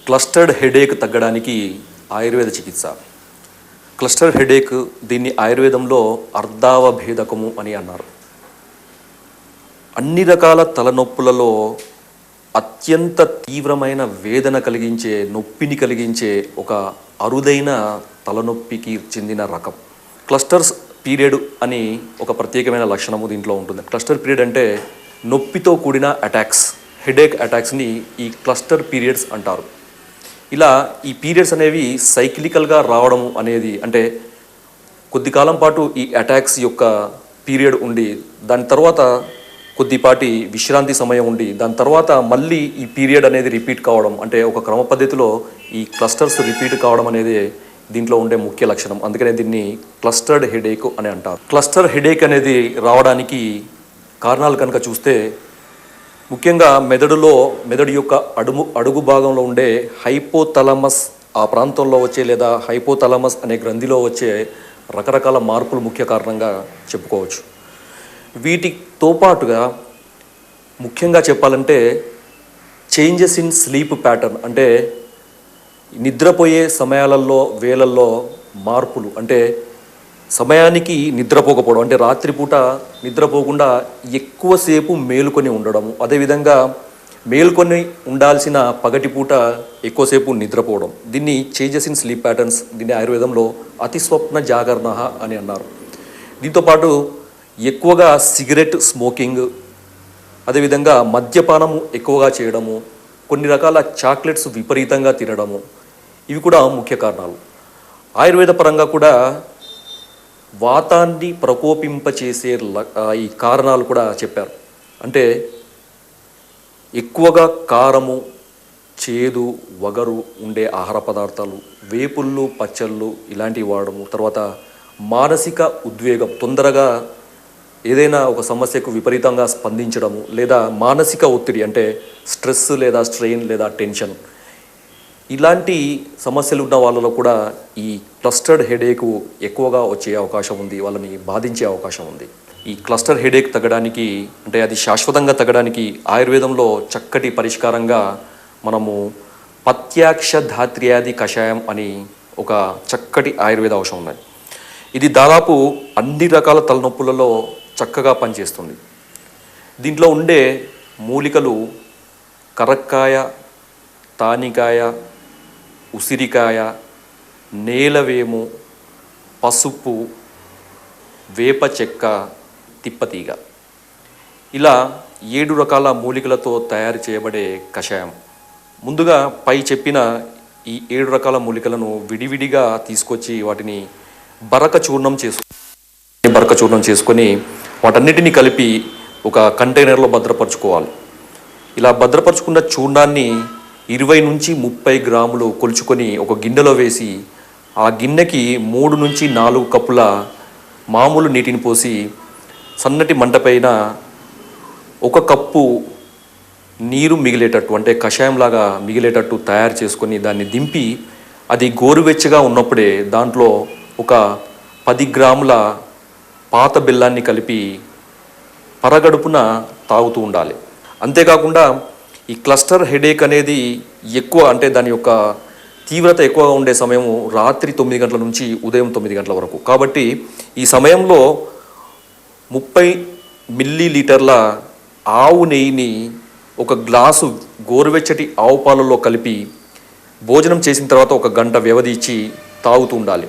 Clustered headache తగ్గడానికి ఆయుర్వేద చికిత్స. Cluster headache దీన్ని ఆయుర్వేదంలో అర్ధావభేదకము అని అన్నారు. అన్ని రకాల తలనొప్పులలో అత్యంత తీవ్రమైన వేదన కలిగించే, నొప్పిని కలిగించే ఒక అరుదైన తలనొప్పికి చెందిన రకం. క్లస్టర్స్ పీరియడ్ అని ఒక ప్రత్యేకమైన లక్షణము దీంట్లో ఉంటుంది. క్లస్టర్ పీరియడ్ అంటే నొప్పితో కూడిన అటాక్స్, హెడేక్ అటాక్స్ని ఈ క్లస్టర్ పీరియడ్స్ అంటారు. ఇలా ఈ పీరియడ్స్ అనేవి సైక్లికల్గా రావడం అనేది, అంటే కొద్ది కాలం పాటు ఈ అటాక్స్ యొక్క పీరియడ్ ఉండి దాని తర్వాత కొద్దిపాటి విశ్రాంతి సమయం ఉండి దాని తర్వాత మళ్ళీ ఈ పీరియడ్ అనేది రిపీట్ కావడం, అంటే ఒక క్రమ పద్ధతిలో ఈ క్లస్టర్స్ రిపీట్ కావడం అనేది దీంట్లో ఉండే ముఖ్య లక్షణం. అందుకనే దీన్ని క్లస్టర్డ్ హెడేక్ అని అంటారు. క్లస్టర్ హెడేక్ అనేది రావడానికి కారణాలు కనుక చూస్తే ముఖ్యంగా మెదడు యొక్క అడుగు భాగంలో ఉండే హైపోథాలమస్, ఆ ప్రాంతంలో వచ్చే లేదా హైపోథాలమస్ అనే గ్రంథిలో వచ్చే రకరకాల మార్పులు ముఖ్య కారణంగా చెప్పుకోవచ్చు. వీటితో పాటుగా ముఖ్యంగా చెప్పాలంటే చేంజెస్ ఇన్ స్లీప్ ప్యాటర్న్, అంటే నిద్రపోయే సమయాలలో వేళల్లో మార్పులు, అంటే సమయానికి నిద్రపోకపోవడం, అంటే రాత్రిపూట నిద్రపోకుండా ఎక్కువసేపు మేలుకొని ఉండడము, అదేవిధంగా మేల్కొని ఉండాల్సిన పగటిపూట ఎక్కువసేపు నిద్రపోవడం, దీన్ని చేంజెస్ ఇన్ స్లీప్ ప్యాటర్న్స్, దీన్ని ఆయుర్వేదంలో అతిస్వప్న జాగరణ అని అన్నారు. దీంతోపాటు ఎక్కువగా సిగరెట్ స్మోకింగ్, అదేవిధంగా మద్యపానము ఎక్కువగా చేయడము, కొన్ని రకాల చాక్లెట్స్ విపరీతంగా తినడము, ఇవి కూడా ముఖ్య కారణాలు. ఆయుర్వేద పరంగా కూడా వాతాన్ని ప్రకోపింపచేసే ఈ కారణాలు కూడా చెప్పారు. అంటే ఎక్కువగా కారము, చేదు, వగరు ఉండే ఆహార పదార్థాలు, వేపుళ్ళు, పచ్చళ్ళు ఇలాంటివి వాడము, తర్వాత మానసిక ఉద్వేగం, తొందరగా ఏదైనా ఒక సమస్యకు విపరీతంగా స్పందించడము, లేదా మానసిక ఒత్తిడి అంటే స్ట్రెస్ లేదా స్ట్రెయిన్ లేదా టెన్షన్, ఇలాంటి సమస్యలు ఉన్న వాళ్ళలో కూడా ఈ క్లస్టర్డ్ హెడేక్ ఎక్కువగా వచ్చే అవకాశం ఉంది, వాళ్ళని బాధించే అవకాశం ఉంది. ఈ క్లస్టర్ హెడేక్ తగ్గడానికి, అంటే అది శాశ్వతంగా తగ్గడానికి ఆయుర్వేదంలో చక్కటి పరిష్కారంగా మనము పత్యాక్ష ధాత్ర్యాది కషాయం అని ఒక చక్కటి ఆయుర్వేద ఔషధం ఉన్నది. ఇది దాదాపు అన్ని రకాల తలనొప్పులలో చక్కగా పనిచేస్తుంది. దీంట్లో ఉండే మూలికలు కరక్కాయ, తానికాయ, ఉసిరికాయ, నేలవేము, పసుపు, వేప చెక్క, తిప్పతీగ, ఇలా 7 రకాల మూలికలతో తయారు చేయబడే కషాయం. ముందుగా పై చెప్పిన ఈ 7 రకాల మూలికలను విడివిడిగా తీసుకొచ్చి వాటిని బరక చూర్ణం చేసుకొని వాటన్నిటిని కలిపి ఒక కంటైనర్లో భద్రపరచుకోవాలి. ఇలా భద్రపరచుకున్న చూర్ణాన్ని 20 నుంచి 30 గ్రాములు కొలుచుకొని ఒక గిన్నెలో వేసి ఆ గిన్నెకి 3 నుంచి 4 కప్పుల మామూలు నీటిని పోసి సన్నటి మంట పైన 1 కప్పు నీరు మిగిలేటట్టు, అంటే కషాయంలాగా మిగిలేటట్టు తయారు చేసుకొని దాన్ని దింపి అది గోరువెచ్చగా ఉన్నప్పుడే దాంట్లో ఒక 10 గ్రాముల పాత బెల్లాన్ని కలిపి పరగడుపున తాగుతూ ఉండాలి. అంతేకాకుండా ఈ క్లస్టర్ హెడేక్ అనేది ఎక్కువ, అంటే దాని యొక్క తీవ్రత ఎక్కువగా ఉండే సమయము రాత్రి 9 గంటల నుంచి ఉదయం 9 గంటల వరకు. కాబట్టి ఈ సమయంలో 30 మిల్లీలీటర్ల ఆవు నెయ్యిని 1 గ్లాసు గోరువెచ్చటి ఆవు పాలలో కలిపి భోజనం చేసిన తర్వాత 1 గంట వ్యవధి ఇచ్చి తాగుతూ ఉండాలి.